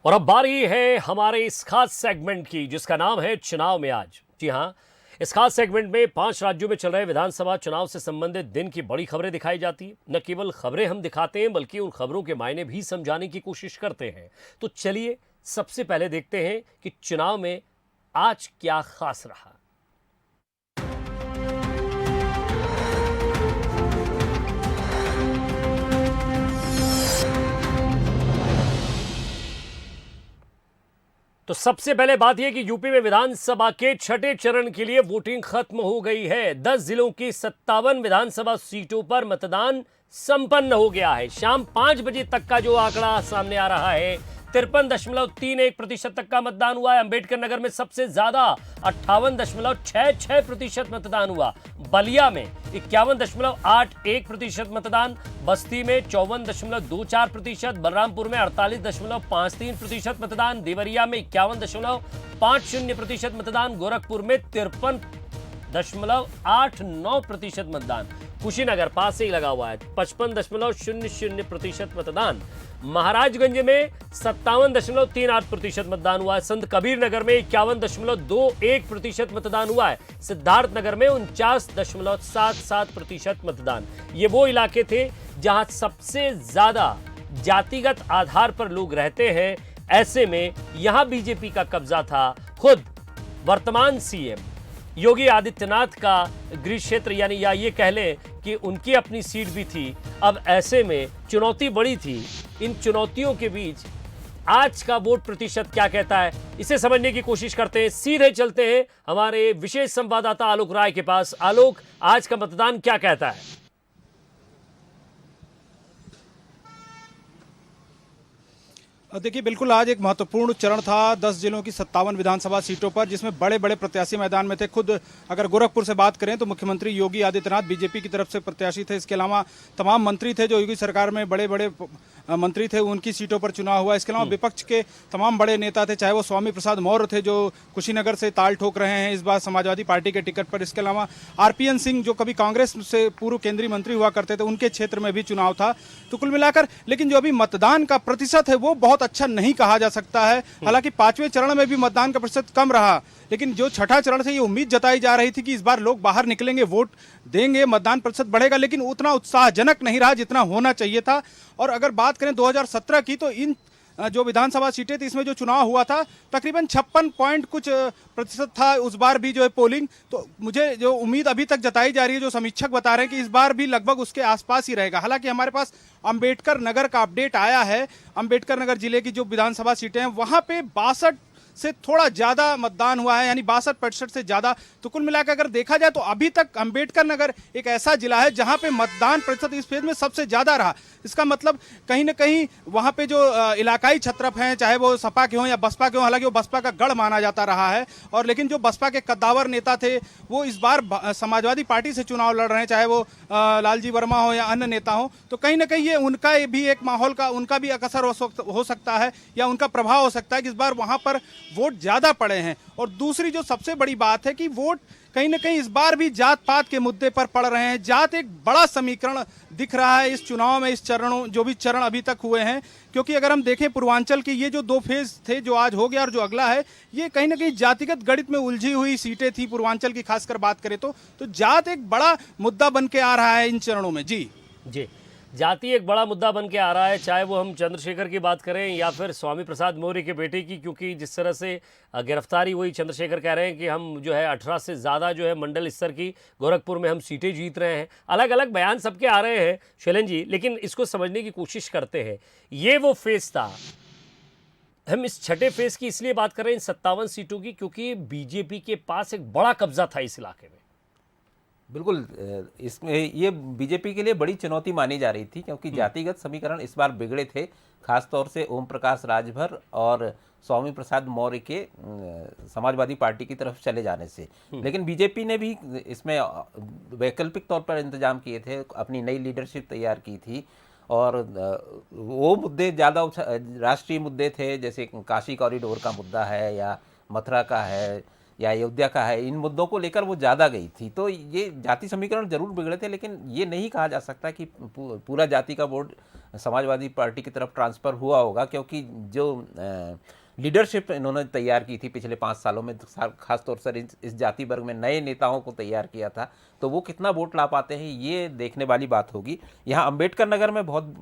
और अब बारी है हमारे इस खास सेगमेंट की जिसका नाम है चुनाव में आज। जी हाँ, इस खास सेगमेंट में 5 राज्यों में चल रहे विधानसभा चुनाव से संबंधित दिन की बड़ी खबरें दिखाई जाती हैं। न केवल खबरें हम दिखाते हैं बल्कि उन खबरों के मायने भी समझाने की कोशिश करते हैं। तो चलिए सबसे पहले देखते हैं कि चुनाव में आज क्या खास रहा। तो सबसे पहले बात यह कि यूपी में विधानसभा के छठे चरण के लिए वोटिंग खत्म हो गई है। 10 जिलों की 57 विधानसभा सीटों पर मतदान संपन्न हो गया है। शाम 5 बजे तक का जो आंकड़ा सामने आ रहा है, 53.31% तक का मतदान हुआ है। अंबेडकर नगर में सबसे ज्यादा 58.66% मतदान हुआ। बलिया में 51.81% मतदान, बस्ती में 54.24%, बलरामपुर में 48.53% मतदान, देवरिया में 51.50% मतदान, गोरखपुर में 53.89% मतदान, कुशीनगर पास से ही लगा हुआ है 55.00% मतदान, महाराजगंज में 57.38% मतदान हुआ है, संत कबीर नगर में 51.21% मतदान हुआ है, सिद्धार्थ नगर में 49.77% मतदान। ये वो इलाके थे जहां सबसे ज्यादा जातिगत आधार पर लोग रहते हैं। ऐसे में यहां बीजेपी का कब्जा था। खुद वर्तमान सीएम योगी आदित्यनाथ का गृह क्षेत्र, यानी या ये कह लें कि उनकी अपनी सीट भी थी। अब ऐसे में चुनौती बड़ी थी। इन चुनौतियों के बीच आज का वोट प्रतिशत क्या कहता है, इसे समझने की कोशिश करते हैं। सीधे चलते हैं हमारे विशेष संवाददाता आलोक राय के पास। आलोक, आज का मतदान क्या कहता है? देखिए, बिल्कुल आज एक महत्वपूर्ण चरण था 10 जिलों की 57 विधानसभा सीटों पर, जिसमें बड़े बड़े प्रत्याशी मैदान में थे। खुद अगर गोरखपुर से बात करें तो मुख्यमंत्री योगी आदित्यनाथ बीजेपी की तरफ से प्रत्याशी थे। इसके अलावा तमाम मंत्री थे जो योगी सरकार में बड़े बड़े मंत्री थे, उनकी सीटों पर चुनाव हुआ। इसके अलावा विपक्ष के तमाम बड़े नेता थे, चाहे वो स्वामी प्रसाद मौर्य थे जो कुशीनगर से ताल ठोक रहे हैं इस बार समाजवादी पार्टी के टिकट पर। इसके अलावा आरपीएन सिंह जो कभी कांग्रेस से पूर्व केंद्रीय मंत्री हुआ करते थे, उनके क्षेत्र में भी चुनाव था। तो कुल मिलाकर लेकिन जो अभी मतदान का प्रतिशत है वो बहुत अच्छा नहीं कहा जा सकता है। हालांकि 5वें चरण में भी मतदान का प्रतिशत कम रहा, लेकिन जो छठा चरण से ये उम्मीद जताई जा रही थी कि इस बार लोग बाहर निकलेंगे, वोट देंगे, मतदान प्रतिशत बढ़ेगा, लेकिन उतना उत्साहजनक नहीं रहा जितना होना चाहिए था। और अगर बात करें 2017 की, तो इन जो विधानसभा सीटें थी इसमें जो चुनाव हुआ था तकरीबन 56 पॉइंट कुछ प्रतिशत था उस बार भी जो है पोलिंग। तो मुझे जो उम्मीद अभी तक जताई जा रही है, जो समीक्षक बता रहे हैं कि इस बार भी लगभग उसके आसपास ही रहेगा। हालांकि हमारे पास अंबेडकर नगर का अपडेट आया है। अंबेडकर नगर जिले की जो विधानसभा सीटें हैं वहां पे 62 से थोड़ा ज्यादा मतदान हुआ है, यानी 62% से ज्यादा। तो कुल मिलाकर अगर देखा जाए तो अभी तक अंबेडकर नगर एक ऐसा जिला है जहां पे मतदान प्रतिशत इस फेज में सबसे ज्यादा रहा। इसका मतलब कहीं ना कहीं वहां पे जो इलाकाई छत्रप हैं, चाहे वो सपा के हों या बसपा के हों, हालांकि वो बसपा का गढ़ माना जाता रहा है, और लेकिन जो बसपा के कद्दावर नेता थे वो इस बार समाजवादी पार्टी से चुनाव लड़ रहे हैं, चाहे वो लालजी वर्मा हो या अन्य नेता हो। तो कहीं ना कहीं ये उनका भी एक माहौल का उनका भी एक असर हो सकता है या उनका प्रभाव हो सकता है कि इस बार वहां पर वोट ज्यादा पड़े हैं। और दूसरी जो सबसे बड़ी बात है कि वोट कहीं ना कहीं इस बार भी जात पात के मुद्दे पर पड़ रहे हैं। जात एक बड़ा समीकरण दिख रहा है इस चुनाव में, इस चरणों जो भी चरण अभी तक हुए हैं। क्योंकि अगर हम देखें पूर्वांचल की ये जो 2 फेज थे, जो आज हो गया और जो अगला है, ये कहीं ना कहीं जातिगत गणित में उलझी हुई सीटें थी पूर्वांचल की, खासकर बात करें तो जात एक बड़ा मुद्दा बन के आ रहा है इन चरणों में। जी जी, जाति एक बड़ा मुद्दा बन के आ रहा है, चाहे वो हम चंद्रशेखर की बात करें या फिर स्वामी प्रसाद मौर्य के बेटे की, क्योंकि जिस तरह से गिरफ्तारी हुई, चंद्रशेखर कह रहे हैं कि हम जो है 18 से ज़्यादा जो है मंडल स्तर की गोरखपुर में हम सीटें जीत रहे हैं। अलग अलग बयान सबके आ रहे हैं शैलेंद्र जी, लेकिन इसको समझने की कोशिश करते हैं। ये वो फेज़ था, हम इस छठे फेज़ की इसलिए बात कर रहे हैं इन 57 सीटों की क्योंकि बीजेपी के पास एक बड़ा कब्जा था इस इलाके में। बिल्कुल, इसमें ये बीजेपी के लिए बड़ी चुनौती मानी जा रही थी क्योंकि जातिगत समीकरण इस बार बिगड़े थे, खासतौर से ओम प्रकाश राजभर और स्वामी प्रसाद मौर्य के समाजवादी पार्टी की तरफ चले जाने से। लेकिन बीजेपी ने भी इसमें वैकल्पिक तौर पर इंतजाम किए थे, अपनी नई लीडरशिप तैयार की थी, और वो मुद्दे ज़्यादा राष्ट्रीय मुद्दे थे, जैसे काशी कॉरिडोर का मुद्दा है या मथुरा का है या अयोध्या का है, इन मुद्दों को लेकर वो ज़्यादा गई थी। तो ये जाति समीकरण जरूर बिगड़े थे, लेकिन ये नहीं कहा जा सकता कि पूरा जाति का वोट समाजवादी पार्टी की तरफ ट्रांसफ़र हुआ होगा, क्योंकि जो लीडरशिप इन्होंने तैयार की थी पिछले 5 सालों में, खासतौर से इस जाति वर्ग में नए नेताओं को तैयार किया था, तो वो कितना वोट ला पाते हैं ये देखने वाली बात होगी। यहाँ अम्बेडकर नगर में बहुत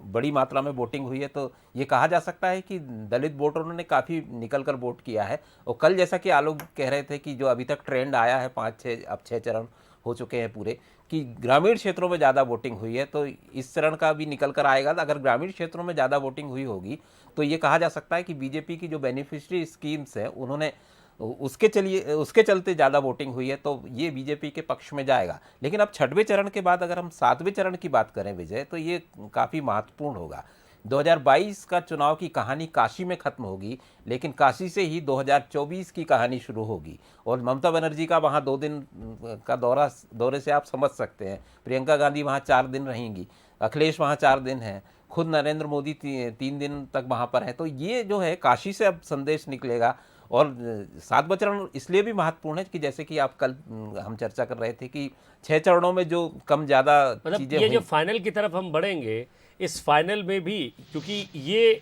बड़ी मात्रा में वोटिंग हुई है, तो ये कहा जा सकता है कि दलित वोटरों ने काफ़ी निकल कर वोट किया है। और कल जैसा कि आलोक कह रहे थे कि जो अभी तक ट्रेंड आया है 5-6 अब 6 चरण हो चुके हैं पूरे, कि ग्रामीण क्षेत्रों में ज़्यादा वोटिंग हुई है, तो इस चरण का भी निकल कर आएगा। अगर ग्रामीण क्षेत्रों में ज़्यादा वोटिंग हुई होगी तो ये कहा जा सकता है कि बीजेपी की जो बेनिफिशियरी स्कीम्स हैं उन्होंने उसके चलते ज़्यादा वोटिंग हुई है, तो ये बीजेपी के पक्ष में जाएगा। लेकिन अब 6वें चरण के बाद अगर हम 7वें चरण की बात करें विजय, तो ये काफ़ी महत्वपूर्ण होगा। 2022 का चुनाव की कहानी काशी में खत्म होगी, लेकिन काशी से ही 2024 की कहानी शुरू होगी। और ममता बनर्जी का वहाँ 2 दिन का दौरे से आप समझ सकते हैं, प्रियंका गांधी वहाँ 4 दिन रहेंगी, अखिलेश वहाँ 4 दिन हैं, खुद नरेंद्र मोदी 3 दिन तक वहाँ पर हैं। तो ये जो है काशी से अब संदेश निकलेगा। और 7वां चरण इसलिए भी महत्वपूर्ण है कि जैसे कि आप कल हम चर्चा कर रहे थे कि 6 चरणों में जो कम ज़्यादा मतलब ये जो फाइनल की तरफ हम बढ़ेंगे, इस फाइनल में भी, क्योंकि ये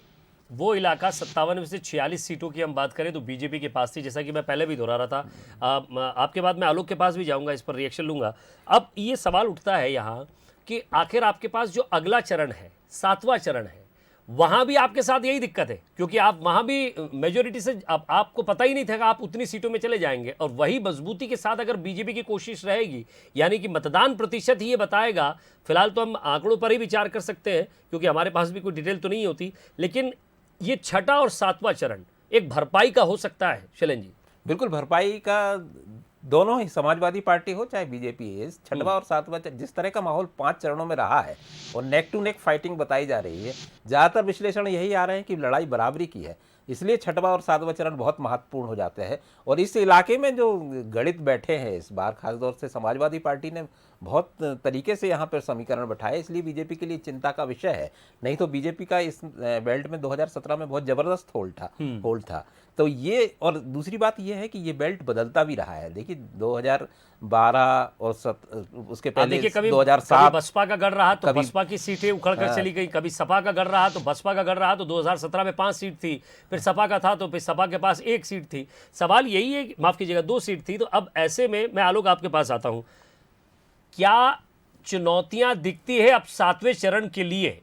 वो इलाका 57 में से 46 सीटों की हम बात करें तो बीजेपी के पास थी, जैसा कि मैं पहले भी दोहरा रहा था। आपके बाद मैं आलोक के पास भी जाऊंगा, इस पर रिएक्शन लूंगा। अब ये सवाल उठता है यहाँ कि आखिर आपके पास जो अगला चरण है, 7वां चरण है, वहां भी आपके साथ यही दिक्कत है, क्योंकि आप वहां भी मेजोरिटी से आपको पता ही नहीं था कि आप उतनी सीटों में चले जाएंगे। और वही मजबूती के साथ अगर बीजेपी की कोशिश रहेगी, यानी कि मतदान प्रतिशत ही ये बताएगा। फिलहाल तो हम आंकड़ों पर ही विचार कर सकते हैं, क्योंकि हमारे पास भी कोई डिटेल तो नहीं होती, लेकिन ये 6ठा और 7वां चरण एक भरपाई का हो सकता है शैलेंद्र जी। बिल्कुल भरपाई का, दोनों ही समाजवादी पार्टी हो चाहे बीजेपी है, 6वां और 7वां जिस तरह का माहौल 5 चरणों में रहा है और नेक टू नेक फाइटिंग बताई जा रही है, ज़्यादातर विश्लेषण यही आ रहे हैं कि लड़ाई बराबरी की है, इसलिए 6वां और 7वां चरण बहुत महत्वपूर्ण हो जाते हैं। और इस इलाके में जो गणित बैठे हैं इस बार, खासतौर से समाजवादी पार्टी ने बहुत तरीके से यहाँ पर समीकरण बैठाए, इसलिए बीजेपी के लिए चिंता का विषय है। नहीं तो बीजेपी का इस बेल्ट में 2017 में बहुत ज़बरदस्त होल्ड था। तो ये, और दूसरी बात ये है कि ये बेल्ट बदलता भी रहा है। देखिए 2012 और उसके पहले कभी 2007 बसपा का गढ़ रहा तो बसपा की सीटें उखड़ कर चली गई, कभी सपा का गढ़ रहा तो बसपा का गढ़ रहा, तो 2017 में 5 सीट थी, फिर सपा का था तो फिर सपा के पास 1 सीट थी। सवाल यही है, माफ कीजिएगा 2 सीट थी। तो अब ऐसे में मैं आलोक आपके पास आता हूं, क्या चुनौतियां दिखती है अब 7वें चरण के लिए?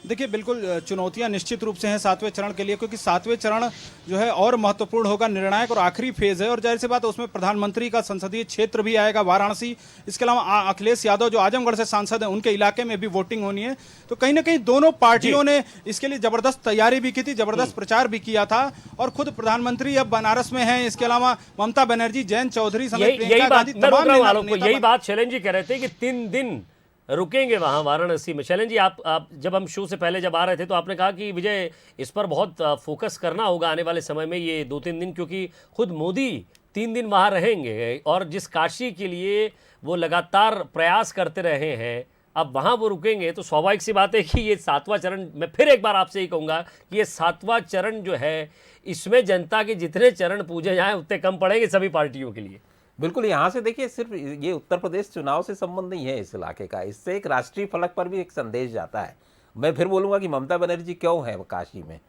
देखिए बिल्कुल चुनौतियां निश्चित रूप से हैं 7वें चरण के लिए, क्योंकि 7वें चरण जो है और महत्वपूर्ण होगा, निर्णायक और आखिरी फेज है। और जाहिर सी बात है उसमें प्रधानमंत्री का संसदीय क्षेत्र भी आएगा, वाराणसी। इसके अलावा अखिलेश यादव जो आजमगढ़ से सांसद हैं, उनके इलाके में भी वोटिंग होनी है। तो कहीं ना कहीं दोनों पार्टियों ने इसके लिए जबरदस्त तैयारी भी की थी, जबरदस्त प्रचार भी किया था। और खुद प्रधानमंत्री अब बनारस में हैं, इसके अलावा ममता बनर्जी, जयंत चौधरी समेत प्रियंका गांधी, तमाम यही बात शैलेंद्र जी कह रहे थे कि 3 दिन रुकेंगे वहां वाराणसी में। शैलेंद्र जी, आप जब हम शो से पहले जब आ रहे थे तो आपने कहा कि विजय इस पर बहुत फोकस करना होगा आने वाले समय में, ये 2-3 दिन, क्योंकि खुद मोदी 3 दिन वहां रहेंगे और जिस काशी के लिए वो लगातार प्रयास करते रहे हैं, अब वहां वो रुकेंगे। तो स्वाभाविक सी बात है कि ये 7वां चरण, मैं फिर एक बार आपसे ही कहूंगा कि ये 7वां चरण जो है, इसमें जनता के जितने चरण पूजे जाएं उतने कम पड़ेंगे सभी पार्टियों के लिए। बिल्कुल, यहाँ से देखिए सिर्फ ये उत्तर प्रदेश चुनाव से संबंध नहीं है इस इलाके का, इससे एक राष्ट्रीय फलक पर भी एक संदेश जाता है। मैं फिर बोलूँगा कि ममता बनर्जी क्यों है काशी में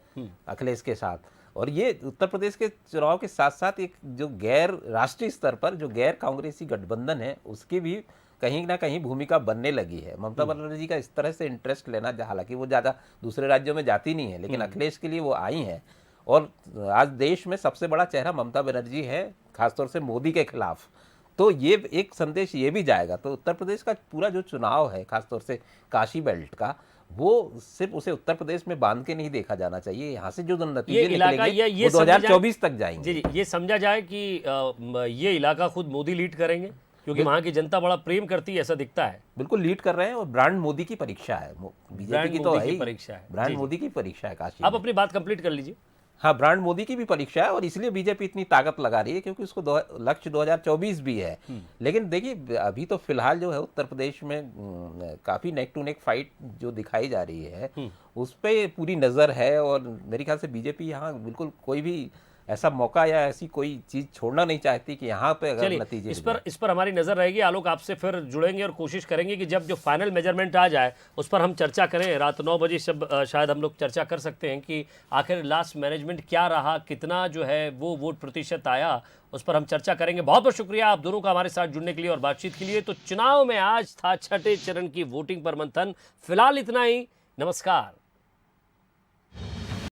अखिलेश के साथ, और ये उत्तर प्रदेश के चुनाव के साथ साथ एक जो गैर राष्ट्रीय स्तर पर जो गैर कांग्रेसी गठबंधन है उसकी भी कहीं ना कहीं भूमिका बनने लगी है। ममता बनर्जी का इस तरह से इंटरेस्ट लेना, हालांकि वो ज़्यादा दूसरे राज्यों में जाती नहीं है, लेकिन अखिलेश के लिए वो आई हैं। और आज देश में सबसे बड़ा चेहरा ममता बनर्जी है, खासतौर से मोदी के खिलाफ, तो ये एक संदेश ये भी जाएगा। तो उत्तर प्रदेश का पूरा जो चुनाव है, खासतौर से काशी बेल्ट का, वो सिर्फ उसे उत्तर प्रदेश में बांध के नहीं देखा जाना चाहिए। यहाँ से जो नतीजे निकलेंगे वो 2024 तक जाएंगे। जी, ये समझा जाए कि ये इलाका खुद मोदी लीड करेंगे, क्योंकि वहाँ की जनता बड़ा प्रेम करती है, ऐसा दिखता है। बिल्कुल लीड कर रहे हैं, और ब्रांड मोदी की परीक्षा है, बीजेपी की तो है परीक्षा है, ब्रांड मोदी की परीक्षा है काशी। आप अपनी बात कंप्लीट कर लीजिए। हाँ, ब्रांड मोदी की भी परीक्षा है, और इसलिए बीजेपी इतनी ताकत लगा रही है क्योंकि उसको लक्ष्य 2024 भी है। लेकिन देखिए अभी तो फिलहाल जो है उत्तर प्रदेश में काफ़ी नेक टू नेक फाइट जो दिखाई जा रही है उस पर पूरी नज़र है, और मेरे ख्याल से बीजेपी यहाँ बिल्कुल कोई भी ऐसा मौका या ऐसी कोई चीज छोड़ना नहीं चाहती कि यहाँ पे अगर चलिए नतीजे इस पर हमारी नजर रहेगी। आलोक, आपसे फिर जुड़ेंगे और कोशिश करेंगे कि जब जो फाइनल मेजरमेंट आ जाए उस पर हम चर्चा करें। रात 9 बजे सब शायद हम लोग चर्चा कर सकते हैं कि आखिर लास्ट मैनेजमेंट क्या रहा, कितना जो है वो वोट प्रतिशत आया, उस पर हम चर्चा करेंगे। बहुत बहुत शुक्रिया आप दोनों का हमारे साथ जुड़ने के लिए और बातचीत के लिए। तो चुनाव में आज था छठे चरण की वोटिंग पर मंथन। फिलहाल इतना ही, नमस्कार।